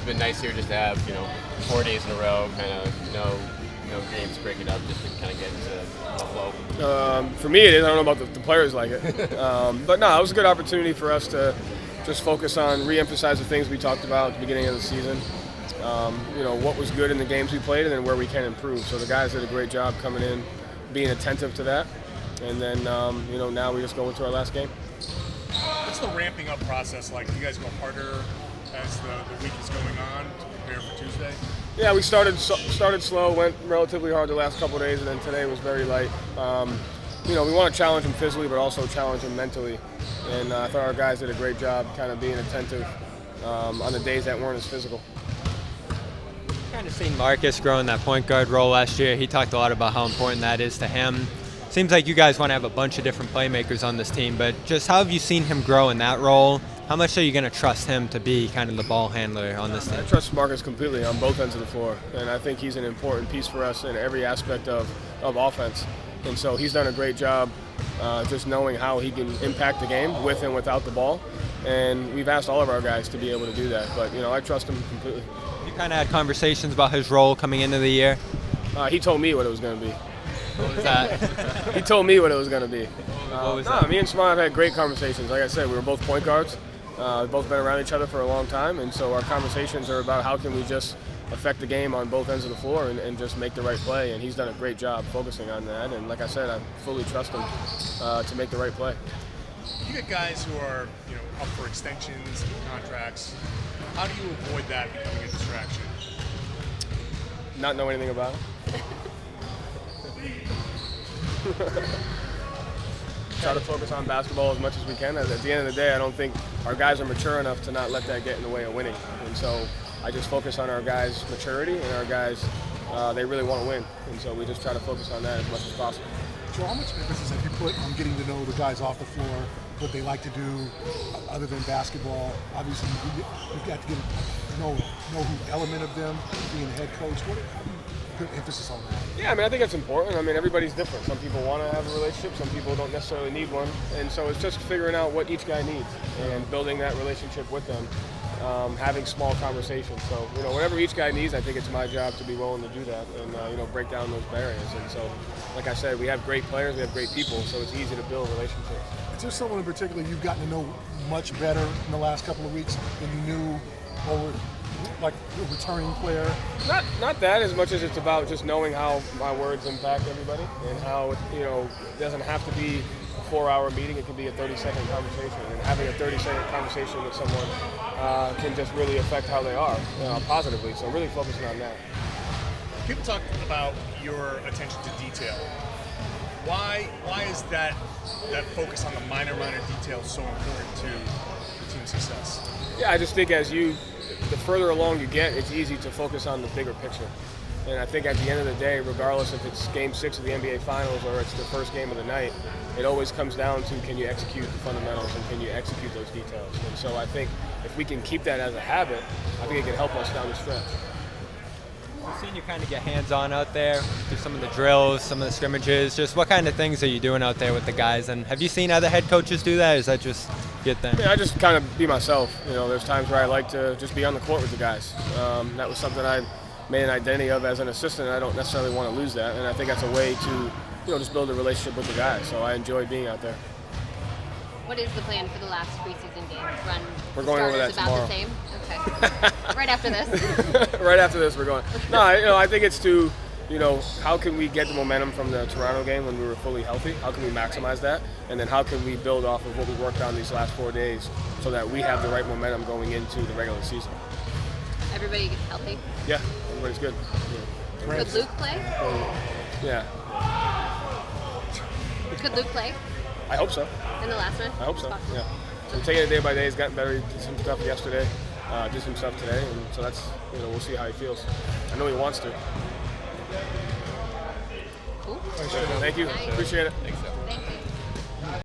been nice here just to have 4 days in a row, kind of no games break it up, just to kind of get into the flow. For me, it is. I don't know about the players like it, but no, it was a good opportunity for us to just focus on re-emphasize the things we talked about at the beginning of the season. What was good in the games we played, and then where we can improve. So the guys did a great job coming in, being attentive to that, and then now we just go into our last game. What's the ramping up process like? Do you guys go harder as the week is going on to prepare for Tuesday? Yeah, we started slow, went relatively hard the last couple of days, and then today was very light. We want to challenge them physically, but also challenge them mentally. And I thought our guys did a great job kind of being attentive on the days that weren't as physical. Kind of seen Marcus grow in that point guard role last year. He talked a lot about how important that is to him. Seems like you guys want to have a bunch of different playmakers on this team, but just how have you seen him grow in that role? How much are you going to trust him to be kind of the ball handler on this team? I trust Marcus completely on both ends of the floor, and I think he's an important piece for us in every aspect of offense. And so he's done a great job just knowing how he can impact the game with and without the ball. And we've asked all of our guys to be able to do that, but I trust him completely. You kind of had conversations about his role coming into the year? He told me what it was going to be. What was that? He told me what it was going to be. What was that? Me and Shimon have had great conversations. Like I said, we were both point guards. We've both been around each other for a long time, and so our conversations are about how can we just affect the game on both ends of the floor and just make the right play, and he's done a great job focusing on that. And like I said, I fully trust him to make the right play. You get guys who are up for extensions and contracts. How do you avoid that becoming a distraction? Not know anything about it. Try to focus on basketball as much as we can. At the end of the day, I don't think our guys are mature enough to not let that get in the way of winning. And so I just focus on our guys' maturity and our guys, they really want to win. And so we just try to focus on that as much as possible. Joe, how much emphasis have you put on getting to know the guys off the floor, what they like to do other than basketball? Obviously, you've got to get to know who element of them, being a head coach. How do you put emphasis on that? Yeah, I think it's important. Everybody's different. Some people want to have a relationship, some people don't necessarily need one. And so it's just figuring out what each guy needs and building that relationship with them, having small conversations. So, whatever each guy needs, I think it's my job to be willing to do that and, break down those barriers. And so, like I said, we have great players, we have great people, so it's easy to build relationships. Is there someone in particular you've gotten to know much better in the last couple of weeks than you knew, or like a returning player? Not that as much as it's about just knowing how my words impact everybody and how it doesn't have to be a 4-hour meeting. It can be a 30-second conversation, and having a 30-second conversation with someone can just really affect how they are positively. So really focusing on that. People talk about your attention to detail. Why is that focus on the minor details so important to team success? Yeah, I just think the further along you get, it's easy to focus on the bigger picture. And I think at the end of the day, regardless if it's Game 6 of the NBA Finals or it's the first game of the night, it always comes down to can you execute the fundamentals and can you execute those details. And so I think if we can keep that as a habit, I think it can help us down the stretch. I've seen you kind of get hands-on out there, do some of the drills, some of the scrimmages. Just what kind of things are you doing out there with the guys? And have you seen other head coaches do that, or is that just your thing? Yeah, I just kind of be myself. There's times where I like to just be on the court with the guys. That was something I made an identity of as an assistant, and I don't necessarily want to lose that. And I think that's a way to, just build a relationship with the guys. So I enjoy being out there. What is the plan for the last preseason game? Run We're going over that about tomorrow. The same? Okay. Right after this? Right after this, we're going. No, I think it's to, how can we get the momentum from the Toronto game when we were fully healthy? How can we maximize that? And then how can we build off of what we worked on these last 4 days so that we have the right momentum going into the regular season? Everybody gets healthy? Yeah, everybody's good. Yeah. Could Luke play? Yeah. Could Luke play? I hope so. In the last one? I hope so, yeah. So we're taking it day by day. He's gotten better. He did some stuff yesterday, did some stuff today, and so that's, we'll see how he feels. I know he wants to. Cool. Thank you. Nice. Appreciate it. Thanks, so.